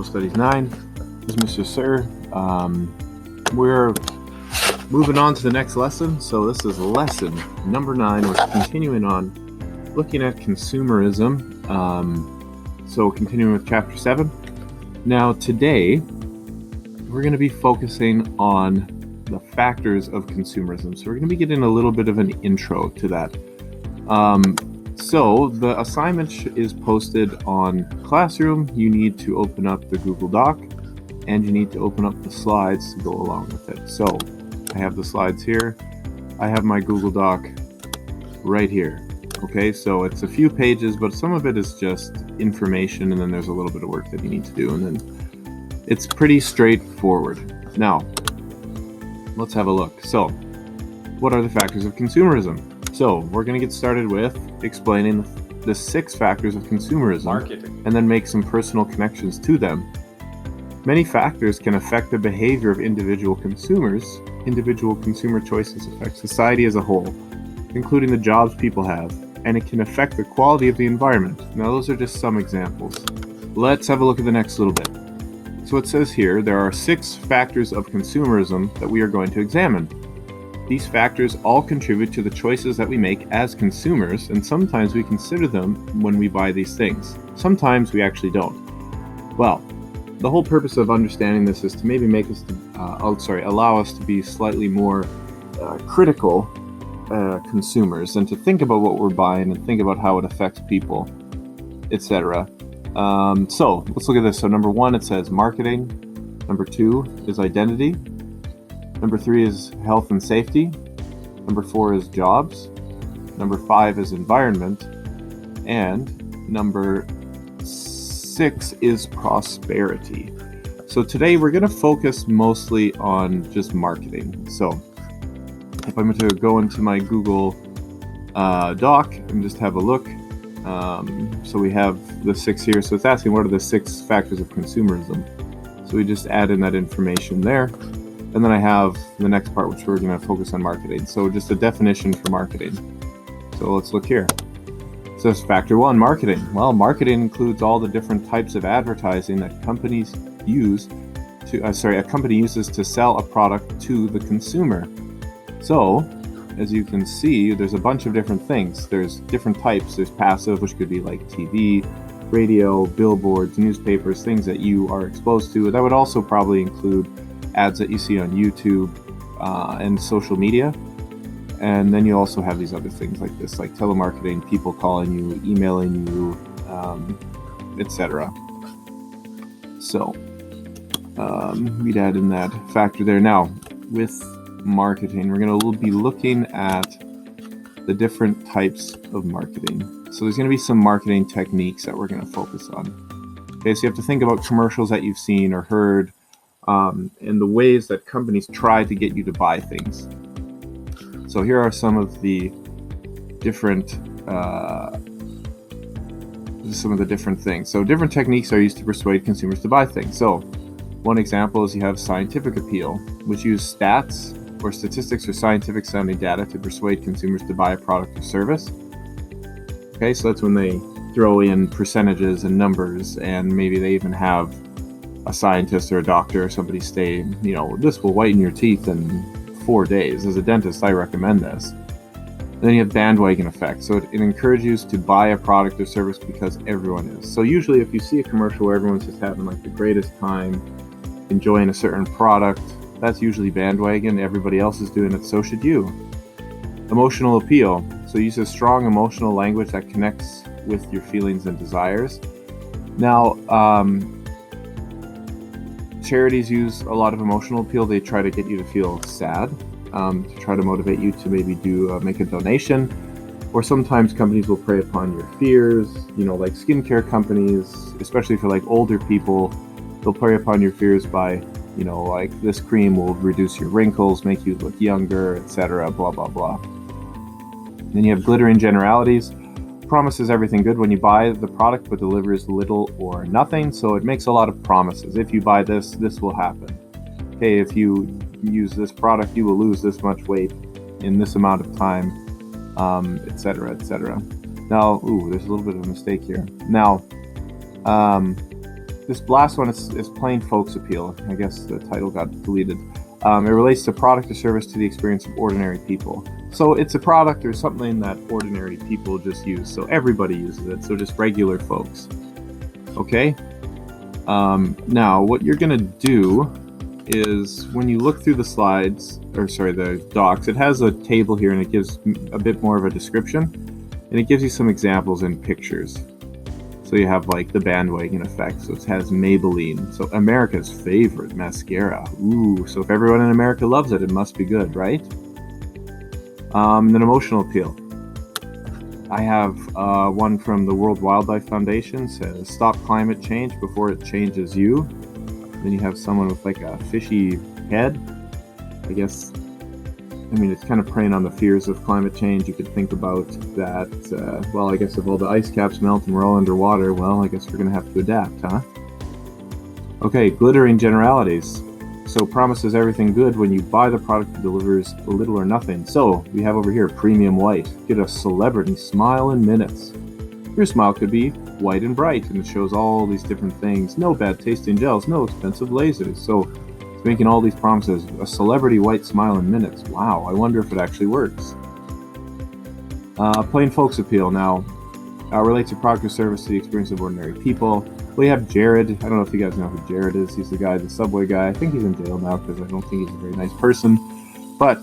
Social Studies 9. This is Mr. Sir. We're moving on to the next lesson. So this is lesson number 9. We're continuing on looking at consumerism. So continuing with chapter 7. Now today, we're going to be focusing on the factors of consumerism. So we're going to be getting a little bit of an intro to that. So the assignment is posted on Classroom. You need to open up the Google Doc and you need to open up the slides to go along with it. So I have the slides here. I have my Google Doc right here. Okay, so it's a few pages, but some of it is just information, and then there's a little bit of work that you need to do, and then it's pretty straightforward. Now, let's have a look. So, what are the factors of consumerism? So, we're going to get started with explaining the 6 factors of consumerism, Marketing. and then make some personal connections to them. Many factors can affect the behavior of individual consumers. Individual consumer choices affect society as a whole, including the jobs people have, and it can affect the quality of the environment. Now, those are just some examples. Let's have a look at the next little bit. So it says here, there are 6 factors of consumerism that we are going to examine. These factors all contribute to the choices that we make as consumers, and sometimes we consider them when we buy these things. Sometimes we actually don't. Well, the whole purpose of understanding this is to maybe make us, allow us to be slightly more critical consumers, and to think about what we're buying and think about how it affects people, etc. So let's look at this. So number 1, it says marketing. Number 2 is identity. Number 3 is health and safety. Number 4 is jobs. Number 5 is environment. And number 6 is prosperity. So today we're going to focus mostly on just marketing. So if I'm going to go into my Google Doc and just have a look. So we have the 6 here. So it's asking what are the 6 factors of consumerism. So we just add in that information there. And then I have the next part, which we're going to focus on marketing. So just a definition for marketing. So let's look here. It says factor 1, marketing. Well, marketing includes all the different types of advertising that companies use to, a company uses to sell a product to the consumer. So, as you can see, there's a bunch of different things. There's different types. There's passive, which could be like TV, radio, billboards, newspapers, things that you are exposed to. That would also probably include ads that you see on YouTube and social media. And then you also have these other things like this, like telemarketing, people calling you, emailing you, etc. So, we'd add in that factor there. Now, with marketing, we're going to be looking at the different types of marketing. So there's going to be some marketing techniques that we're going to focus on. Okay, so you have to think about commercials that you've seen or heard, and the ways that companies try to get you to buy things. So here are some of the different things. So different techniques are used to persuade consumers to buy things. So one example is you have scientific appeal, which use stats or statistics or scientific sounding data to persuade consumers to buy a product or service. Okay, so that's when they throw in percentages and numbers, and maybe they even have a scientist or a doctor or somebody say, this will whiten your teeth in 4 days. As a dentist, I recommend this. And then you have bandwagon effect. So it encourages you to buy a product or service because everyone is. So usually if you see a commercial where everyone's just having like the greatest time enjoying a certain product, that's usually bandwagon. Everybody else is doing it, so should you. Emotional appeal. So use a strong emotional language that connects with your feelings and desires. Now, charities use a lot of emotional appeal. They try to get you to feel sad, to try to motivate you to maybe make a donation. Or sometimes companies will prey upon your fears, like skincare companies, especially for like older people. They'll prey upon your fears by, like this cream will reduce your wrinkles, make you look younger, etc., blah, blah, blah. Then you have glittering generalities. Promises everything good when you buy the product, but delivers little or nothing. So it makes a lot of promises. If you buy this, this will happen. Okay, if you use this product, you will lose this much weight in this amount of time, etc., etc. Now, there's a little bit of a mistake here. Now, This last one is plain folks appeal. I guess the title got deleted. It relates to product or service to the experience of ordinary people. So it's a product or something that ordinary people just use. So everybody uses it. So just regular folks. Okay? Now, what you're going to do is when you look through the slides, the docs, it has a table here and it gives a bit more of a description. And it gives you some examples in pictures. So you have like the bandwagon effect. So it has Maybelline. So America's favorite mascara. Ooh, so if everyone in America loves it, it must be good, right? Then emotional appeal. I have one from the World Wildlife Foundation. Says, stop climate change before it changes you. Then you have someone with like a fishy head. It's kind of preying on the fears of climate change. You could think about that, I guess if all the ice caps melt and we're all underwater, well, I guess we're going to have to adapt, huh? Okay, glittering generalities. So promises everything good when you buy the product that delivers little or nothing. So we have over here premium white. Get a celebrity smile in minutes. Your smile could be white and bright, and it shows all these different things. No bad tasting gels, no expensive lasers. So it's making all these promises. A celebrity white smile in minutes. Wow, I wonder if it actually works. Plain folks appeal now. Relates to product or service to the experience of ordinary people. We have Jared. I don't know if you guys know who Jared is. He's the subway guy. I think he's in jail now because I don't think he's a very nice person. But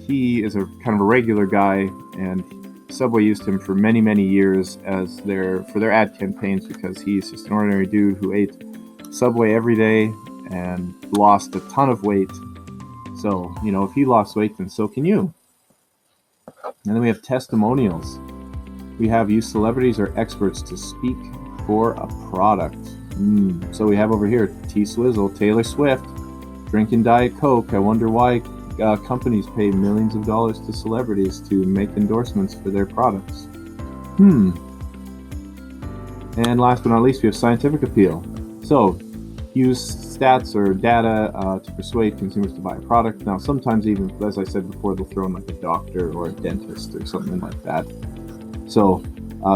he is a kind of a regular guy, and Subway used him for many, many years as for their ad campaigns because he's just an ordinary dude who ate Subway every day and lost a ton of weight. So, if he lost weight, then so can you. And then we have testimonials. We have use celebrities or experts to speak for a product. So we have over here T-Swizzle, Taylor Swift, drinking Diet Coke. I wonder why companies pay millions of dollars to celebrities to make endorsements for their products. And last but not least, we have scientific appeal. So use stats or data to persuade consumers to buy a product. Now, sometimes even, as I said before, they'll throw in like a doctor or a dentist or something like that. So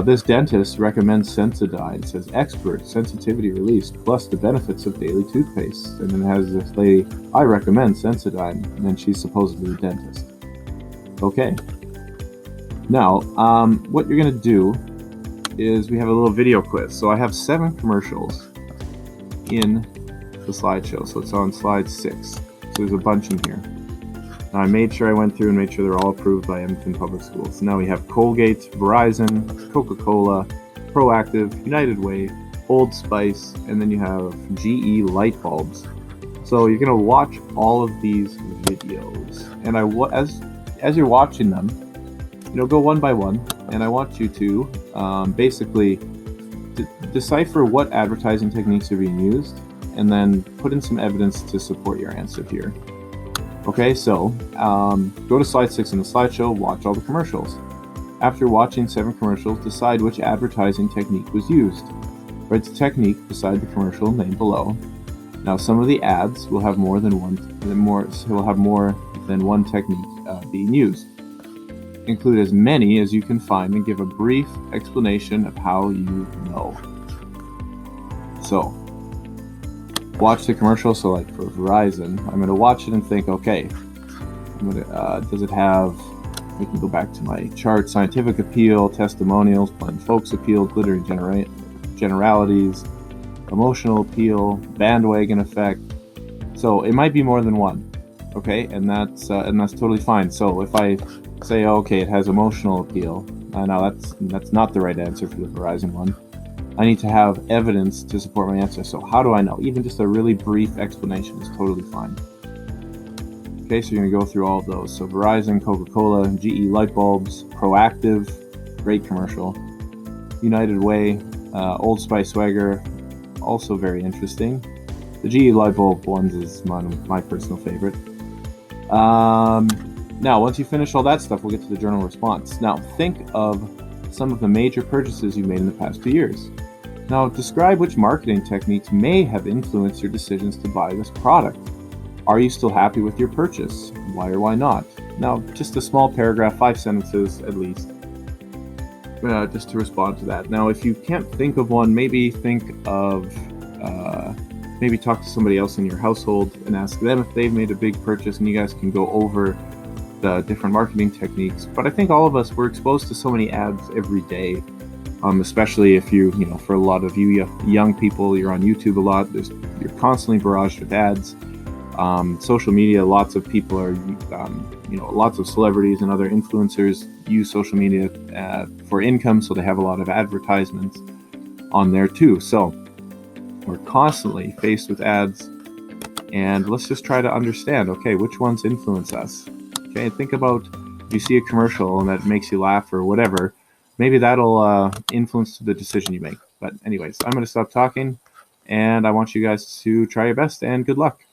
this dentist recommends Sensodyne. It says expert sensitivity release plus the benefits of daily toothpaste. And then it has this lady, I recommend Sensodyne, and then she's supposedly a dentist. Okay. Now, what you're going to do is we have a little video quiz. So I have 7 commercials in the slideshow. So it's on slide 6. So there's a bunch in here. Now I made sure I went through and made sure they're all approved by Edmonton Public Schools. So now we have Colgate, Verizon, Coca-Cola, Proactive, United Way, Old Spice, and then you have GE light bulbs. So you're going to watch all of these videos. And as you're watching them, go one by one. And I want you to basically decipher what advertising techniques are being used and then put in some evidence to support your answer here. Okay, so go to slide 6 in the slideshow, watch all the commercials. After watching 7 commercials, decide which advertising technique was used. Write the technique beside the commercial name below. Now, some of the ads will have more than one technique being used. Include as many as you can find and give a brief explanation of how you know. So, watch the commercial. So like for Verizon, I'm going to watch it and think, okay, does it have, we can go back to my chart, scientific appeal, testimonials, plain folks appeal, glittering generalities, emotional appeal, bandwagon effect. So it might be more than one, okay, and that's totally fine. So if I say, okay, it has emotional appeal, now that's not the right answer for the Verizon one. I need to have evidence to support my answer. So how do I know? Even just a really brief explanation is totally fine. Okay, so you're going to go through all of those. So Verizon, Coca-Cola, GE light bulbs, Proactive, great commercial. United Way, Old Spice Swagger, also very interesting. The GE light bulb ones is my personal favorite. Now, once you finish all that stuff, we'll get to the journal response. Now, think of some of the major purchases you've made in the past 2 years. Now, describe which marketing techniques may have influenced your decisions to buy this product. Are you still happy with your purchase? Why or why not? Now, just a small paragraph, 5 sentences at least. just to respond to that. Now, if you can't think of one, maybe think of maybe talk to somebody else in your household and ask them if they've made a big purchase, and you guys can go over the different marketing techniques. But I think all of us, we're exposed to so many ads every day, especially if you know, for a lot of you young people, you're on YouTube a lot. You're constantly barraged with ads. Social media, lots of people are, lots of celebrities and other influencers use social media for income, so they have a lot of advertisements on there too. So we're constantly faced with ads, and let's just try to understand, okay, which ones influence us. Okay, think about if you see a commercial and that makes you laugh or whatever, maybe that'll influence the decision you make. But anyways, I'm going to stop talking, and I want you guys to try your best, and good luck.